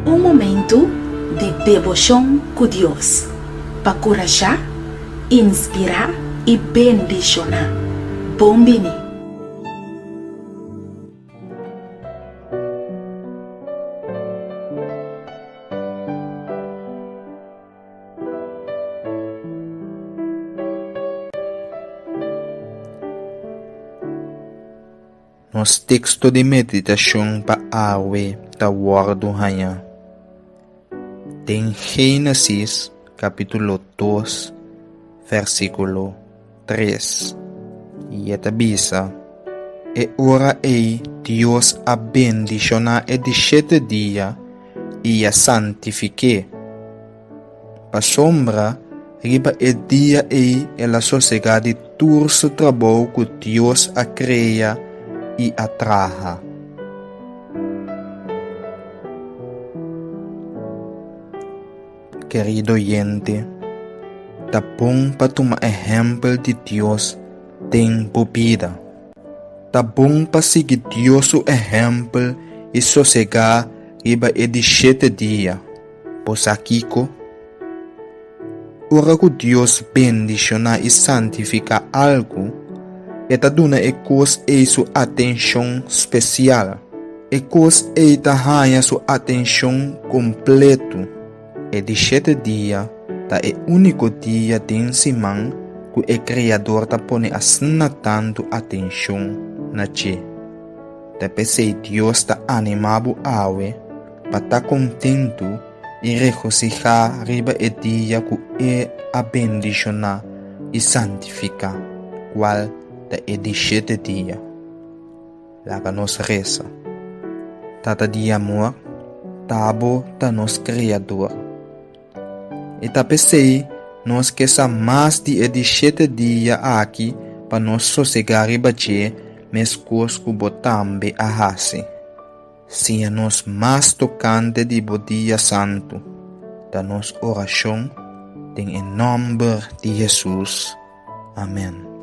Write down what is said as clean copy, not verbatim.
Um momento de devoção com Deus, para encorajar, inspirar e bendicionar. Bombini. Nos texto de meditação para awe da Word Hanha. Tem Gênesis, capítulo 2, versículo 3. E etabisa, e ora Deus a bendiciona e de 7 dia e a santifique. Pa sombra, riba e dia e la sossega de turso trabalho que Deus a crea e atraha. Querido oyente, tá bom para tomar exemplo de Deus tem vida. Tá bom para seguir Deus o exemplo e sossegar riba e de 7 dia. Pois aqui, ora que Deus bendiciona e santifica algo, e ta duna e cos e sua atenção especial. E cos e ta ganha sua atenção completo. E de 7 dia, ta é único dia de semana que o Criador ta pone assina tanto atenção na che. Ta pensei Deus ta animado awe, pa ta contento e regocijar riba e dia que é a bendicionar e santificar, qual é de 7 dia. Laga nos reza. Tata de amor, tabo ta nos Criador. E ta pensei, nós que sa mais de 7 dia aqui, para nos sossegar e bater, mes cos que botambe a hase. Sia nos mais tocante de dia santo, da nos oração, em nome de Jesus. Amém.